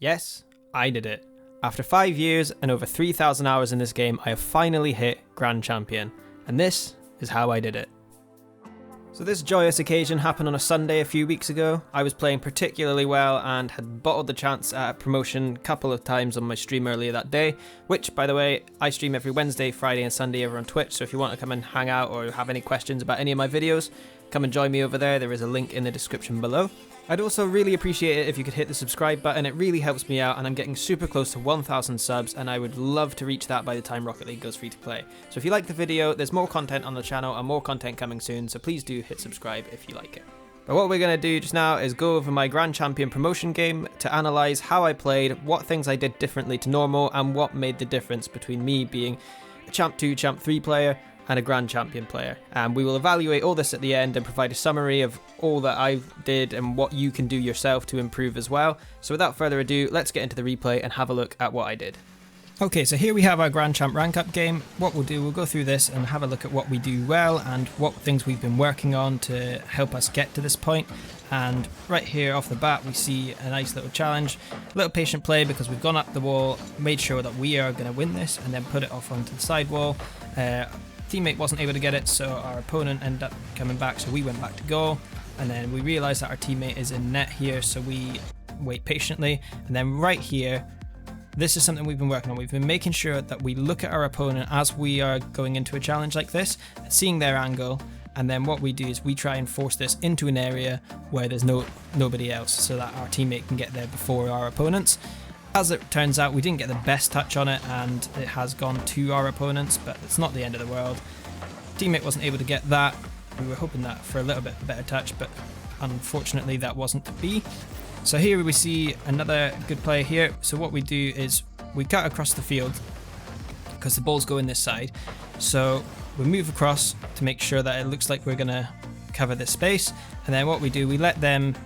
Yes, I did it. After 5 years and over 3,000 hours in this game, I have finally hit Grand Champion, and this is how I did it. So this joyous occasion happened on a Sunday a few weeks ago. I was playing particularly well and had bottled the chance at a promotion a couple of times on my stream earlier that day, which, by the way, I stream every Wednesday, Friday and Sunday over on Twitch, so if you want to come and hang out or have any questions about any of my videos, come and join me over there. There is a link in the description below. I'd also really appreciate it if you could hit the subscribe button. It really helps me out, and I'm getting super close to 1,000 subs, and I would love to reach that by the time Rocket League goes free to play. So if you like the video, there's more content on the channel and more content coming soon, so please do hit subscribe if you like it. But what we're going to do just now is go over my Grand Champion promotion game to analyse how I played, what things I did differently to normal, and what made the difference between me being a Champ 2, Champ 3 player and a Grand Champion player. And we will evaluate all this at the end and provide a summary of all that I did and what you can do yourself to improve as well. So without further ado, let's get into the replay and have a look at what I did. Okay, so here we have our Grand Champ rank up game. What we'll do, we'll go through this and have a look at what we do well and what things we've been working on to help us get to this point. And right here off the bat, we see a nice little challenge, a little patient play because we've gone up the wall, made sure that we are going to win this, and then put it off onto the side wall. Teammate wasn't able to get it, so our opponent ended up coming back, so we went back to goal, and then we realized that our teammate is in net here, so we wait patiently. And then right here, this is something we've been working on. We've been making sure that we look at our opponent as we are going into a challenge like this, seeing their angle, and then what we do is we try and force this into an area where there's nobody else, so that our teammate can get there before our opponents. As it turns out, we didn't get the best touch on it, and it has gone to our opponents, but it's not the end of the world. Teammate wasn't able to get that. We were hoping that for a little bit better touch, but unfortunately that wasn't to be. So here we see another good play here. So what we do is we cut across the field because the balls go in this side. So we move across to make sure that it looks like we're going to cover this space. And then what we do, we let them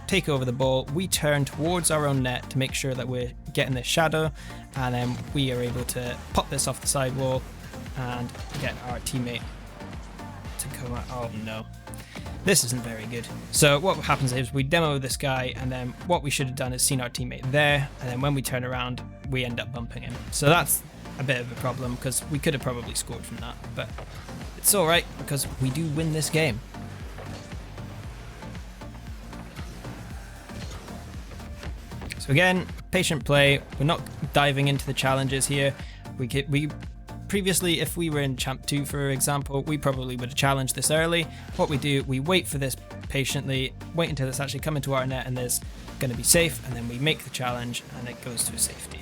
take over the ball, we turn towards our own net to make sure that we're getting this shadow, and then we are able to pop this off the side wall and get our teammate to come out. Oh no, this isn't very good. So what happens is we demo this guy, and then what we should have done is seen our teammate there, and then when we turn around we end up bumping him. So that's a bit of a problem because we could have probably scored from that, but it's alright because we do win this game. So again, patient play. We're not diving into the challenges here. We previously, if we were in Champ 2, for example, we probably would have challenged this early. What we do, we wait for this patiently, wait until it's actually coming to our net and there's going to be safe, and then we make the challenge and it goes to a safety.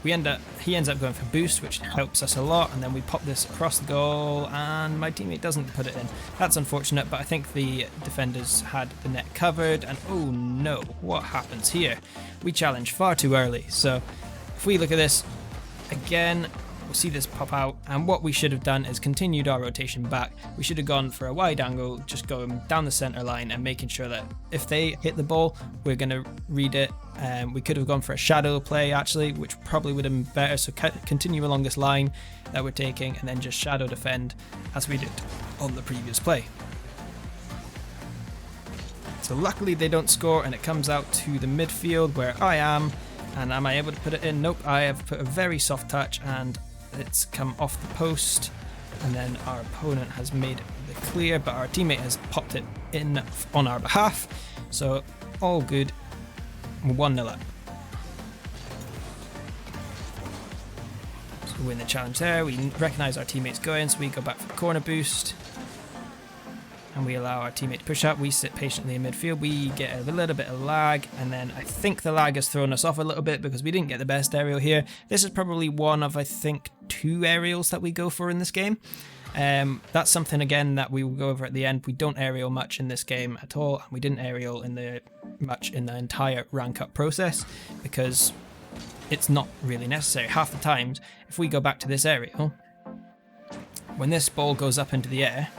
He ends up going for boost, which helps us a lot, and then we pop this across the goal and my teammate doesn't put it in. That's unfortunate, but I think the defenders had the net covered, and oh no, what happens here? We challenge far too early. So if we look at this again, we'll see this pop out, and what we should have done is continued our rotation back. We should have gone for a wide angle, just going down the center line and making sure that if they hit the ball, we're going to read it. We could have gone for a shadow play actually, which probably would have been better. So continue along this line that we're taking and then just shadow defend as we did on the previous play. So luckily they don't score, and it comes out to the midfield where I am. And am I able to put it in? Nope, I have put a very soft touch and it's come off the post, and then our opponent has made the clear, but our teammate has popped it in on our behalf. So all good. 1-0 up. So we win the challenge there. We recognise our teammates going, so we go back for the corner boost. And we allow our teammate to push up. We sit patiently in midfield. We get a little bit of lag, and then I think the lag has thrown us off a little bit because we didn't get the best aerial here. This is probably one of, I think, 2 aerials that we go for in this game. That's something again that we will go over at the end. We don't aerial much in this game at all, and we didn't aerial much in the entire rank up process because it's not really necessary. Half the times, if we go back to this aerial, when this ball goes up into the air,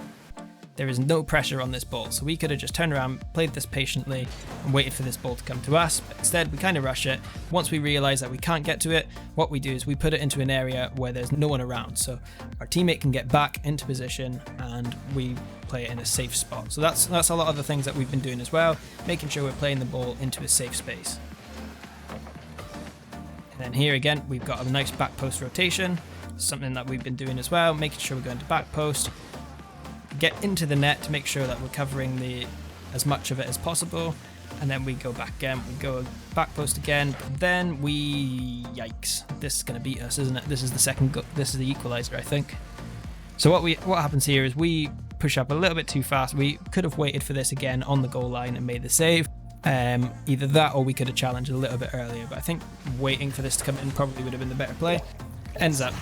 there is no pressure on this ball, so we could have just turned around, played this patiently, and waited for this ball to come to us, but instead we kind of rush it. Once we realise that we can't get to it, what we do is we put it into an area where there's no one around, so our teammate can get back into position and we play it in a safe spot. So that's a lot of the things that we've been doing as well, making sure we're playing the ball into a safe space. And then here again, we've got a nice back post rotation, something that we've been doing as well, making sure we're going to back post, get into the net to make sure that we're covering as much of it as possible. And then we go back again, we go back post again, but then yikes, this is going to beat us, isn't it? This is the equalizer, I think. So what happens here is we push up a little bit too fast. We could have waited for this again on the goal line and made the save. Either that or we could have challenged a little bit earlier, but I think waiting for this to come in probably would have been the better play. Ends up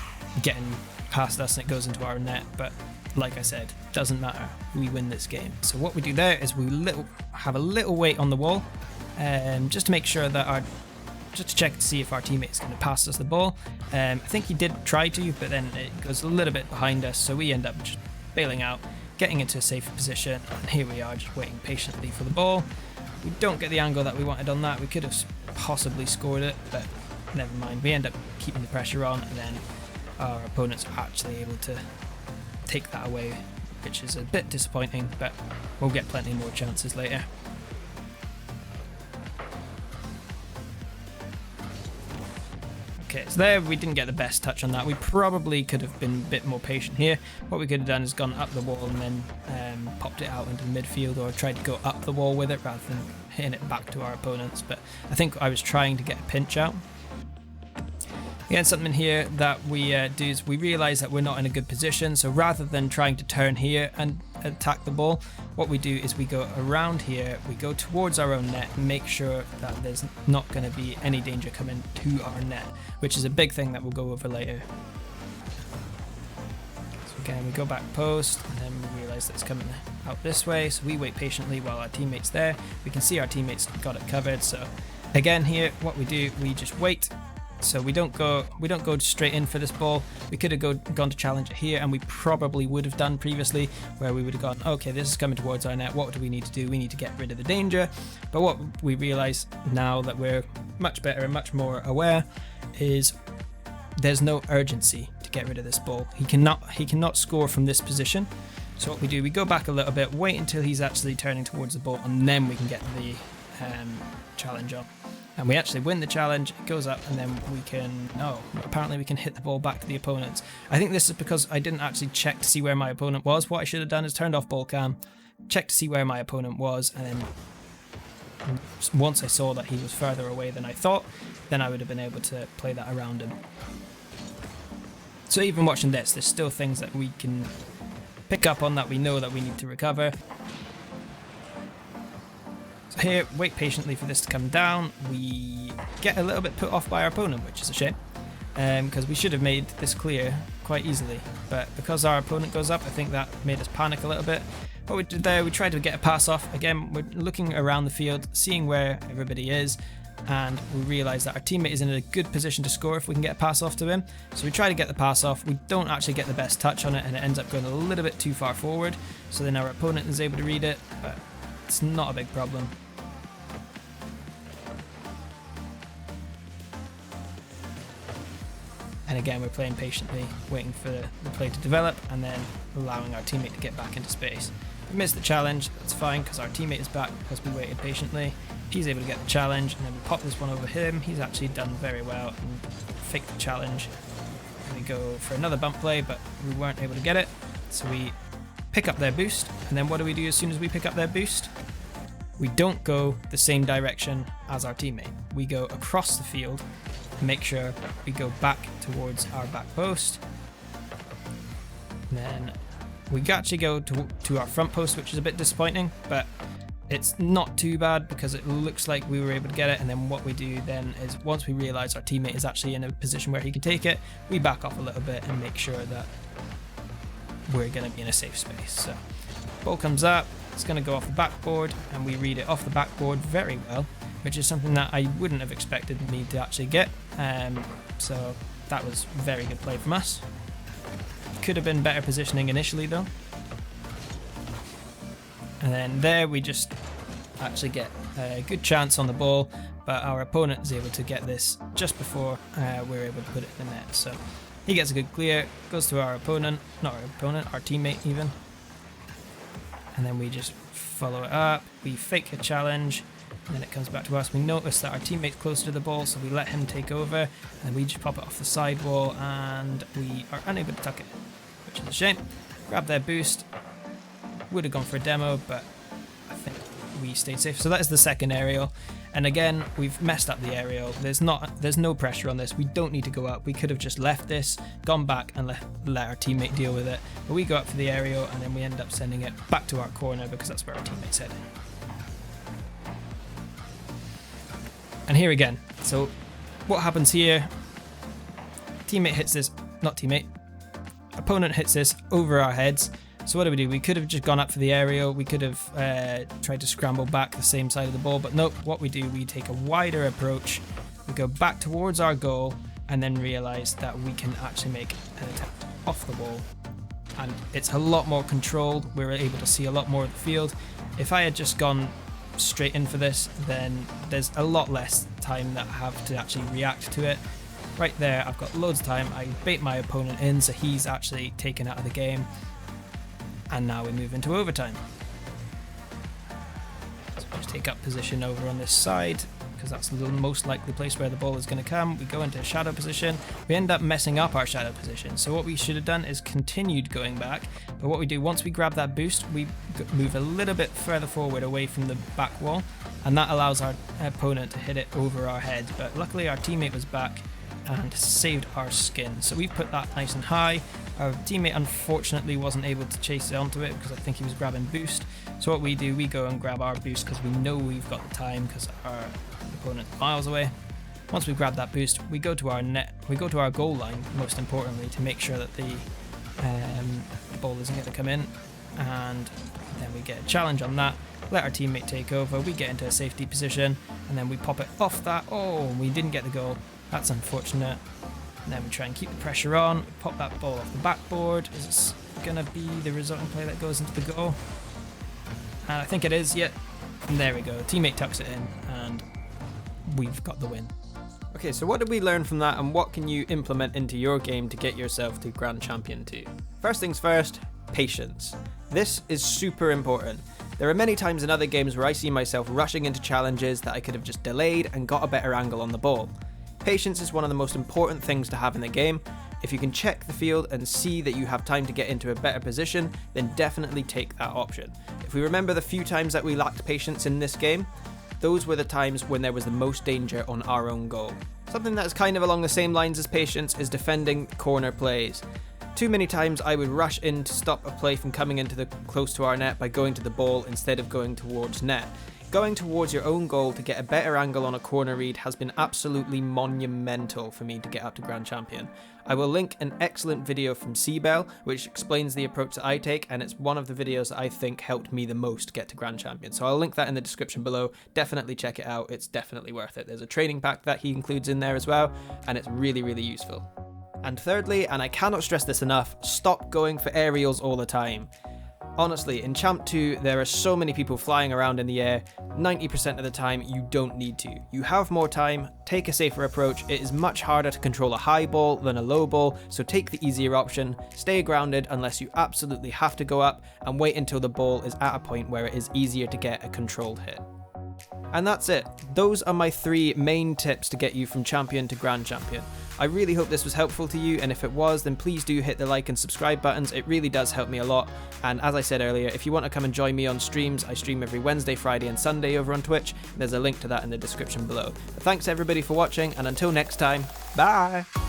getting past us and it goes into our net, but like I said, doesn't matter, we win this game. So what we do there is we have a little wait on the wall, just to make sure that just to check to see if our teammate is going to pass us the ball. I think he did try to, but then it goes a little bit behind us, so we end up just bailing out, getting into a safer position, and here we are just waiting patiently for the ball. We don't get the angle that we wanted on that. We could have possibly scored it, but never mind. We end up keeping the pressure on, and then our opponents are actually able to take that away, which is a bit disappointing, but we'll get plenty more chances later. Okay, so there we didn't get the best touch on that. We probably could have been a bit more patient here. What we could have done is gone up the wall and then popped it out into the midfield, or tried to go up the wall with it rather than hitting it back to our opponents. But I think I was trying to get a pinch out. Again, something here that we do is we realise that we're not in a good position, so rather than trying to turn here and attack the ball, what we do is we go around here, we go towards our own net and make sure that there's not going to be any danger coming to our net, which is a big thing that we'll go over later. So again, we go back post and then we realise that it's coming out this way, so we wait patiently while our teammate's there. We can see our teammates got it covered, so again here what we do, we just wait. So we don't go straight in for this ball. We could have gone to challenge it here, and we probably would have done previously, where we would have gone, okay, this is coming towards our net, what do we need to do? We need to get rid of the danger. But what we realise now that we're much better and much more aware is there's no urgency to get rid of this ball. He cannot score from this position. So what we do, we go back a little bit, wait until he's actually turning towards the ball, and then we can get the challenge on. And we actually win the challenge, it goes up, and then apparently we can hit the ball back to the opponents. I think this is because I didn't actually check to see where my opponent was. What I should have done is turned off ball cam, checked to see where my opponent was, and then once I saw that he was further away than I thought, then I would have been able to play that around him. So even watching this, there's still things that we can pick up on that we know that we need to recover. So here, wait patiently for this to come down. We get a little bit put off by our opponent, which is a shame, because we should have made this clear quite easily. But because our opponent goes up, I think that made us panic a little bit. What we did there, we tried to get a pass off. Again, we're looking around the field, seeing where everybody is, and we realise that our teammate is in a good position to score if we can get a pass off to him. So we try to get the pass off. We don't actually get the best touch on it, and it ends up going a little bit too far forward. So then our opponent is able to read it, but it's not a big problem. And again, we're playing patiently, waiting for the play to develop, and then allowing our teammate to get back into space. We missed the challenge, that's fine, because our teammate is back because we waited patiently. He's able to get the challenge, and then we pop this one over him. He's actually done very well and faked the challenge. And we go for another bump play, but we weren't able to get it. So we pick up their boost, and then what do we do as soon as we pick up their boost? We don't go the same direction as our teammate. We go across the field, make sure we go back towards our back post, and then we actually go to our front post, which is a bit disappointing, but it's not too bad because it looks like we were able to get it. And then what we do then is, once we realize our teammate is actually in a position where he can take it, we back off a little bit and make sure that we're going to be in a safe space. So ball comes up, it's going to go off the backboard, and we read it off the backboard very well, which is something that I wouldn't have expected me to actually get. So that was very good play from us. Could have been better positioning initially though. And then there we just actually get a good chance on the ball, but our opponent is able to get this just before we're able to put it in the net. So he gets a good clear, goes to our opponent, not our opponent, our teammate even. And then we just follow it up, we fake a challenge, and then it comes back to us. We notice that our teammate's closer to the ball, so we let him take over, and then we just pop it off the sidewall, and we are unable to tuck it, which is a shame. Grab their boost. Would have gone for a demo, but I think we stayed safe. So that is the second aerial. And again, we've messed up the aerial. There's no pressure on this. We don't need to go up. We could have just left this, gone back and let our teammate deal with it. But we go up for the aerial and then we end up sending it back to our corner because that's where our teammate's heading. And here again. So what happens here? Teammate hits this, not teammate. Opponent hits this over our heads. So what do? We could have just gone up for the aerial. We could have tried to scramble back the same side of the ball, but nope. What we do, we take a wider approach. We go back towards our goal and then realize that we can actually make an attempt off the ball. And it's a lot more controlled. We're able to see a lot more of the field. If I had just gone straight in for this, then there's a lot less time that I have to actually react to it. Right there, I've got loads of time. I bait my opponent in, so he's actually taken out of the game. And now we move into overtime. So we just take up position over on this side because that's the most likely place where the ball is going to come. We go into a shadow position. We end up messing up our shadow position. So what we should have done is continued going back. But what we do, once we grab that boost, we move a little bit further forward away from the back wall. And that allows our opponent to hit it over our heads. But luckily our teammate was back and saved our skin. So we've put that nice and high. Our teammate unfortunately wasn't able to chase it onto it because I think he was grabbing boost. So what we do, we go and grab our boost because we know we've got the time because our opponent's miles away. Once we grab that boost, we go to our net, we go to our goal line, most importantly, to make sure that the ball isn't going to come in. And then we get a challenge on that, let our teammate take over, we get into a safety position, and then we pop it off that. Oh, we didn't get the goal. That's unfortunate. And then we try and keep the pressure on. We pop that ball off the backboard. Is this going to be the resulting play that goes into the goal? And I think it is, yeah. And there we go. Teammate tucks it in and we've got the win. Okay, so what did we learn from that and what can you implement into your game to get yourself to Grand Champion 2? First things first, patience. This is super important. There are many times in other games where I see myself rushing into challenges that I could have just delayed and got a better angle on the ball. Patience is one of the most important things to have in the game. If you can check the field and see that you have time to get into a better position, then definitely take that option. If we remember the few times that we lacked patience in this game, those were the times when there was the most danger on our own goal. Something that's kind of along the same lines as patience is defending corner plays. Too many times I would rush in to stop a play from coming into the close to our net by going to the ball instead of going towards net. Going towards your own goal to get a better angle on a corner read has been absolutely monumental for me to get up to Grand Champion. I will link an excellent video from Seabell which explains the approach that I take, and it's one of the videos that I think helped me the most get to Grand Champion. So I'll link that in the description below. Definitely check it out. It's definitely worth it. There's a training pack that he includes in there as well, and it's really, really useful. And thirdly, and I cannot stress this enough, stop going for aerials all the time. Honestly, in Champ 2, there are so many people flying around in the air. 90% of the time, you don't need to. You have more time, take a safer approach. It is much harder to control a high ball than a low ball, so take the easier option. Stay grounded unless you absolutely have to go up, and wait until the ball is at a point where it is easier to get a controlled hit. And that's it. Those are my 3 main tips to get you from Champion to Grand Champion. I really hope this was helpful to you, and if it was, then please do hit the like and subscribe buttons. It really does help me a lot. And as I said earlier, if you want to come and join me on streams, I stream every Wednesday, Friday and Sunday over on Twitch. There's a link to that in the description below. But thanks everybody for watching, and until next time, bye!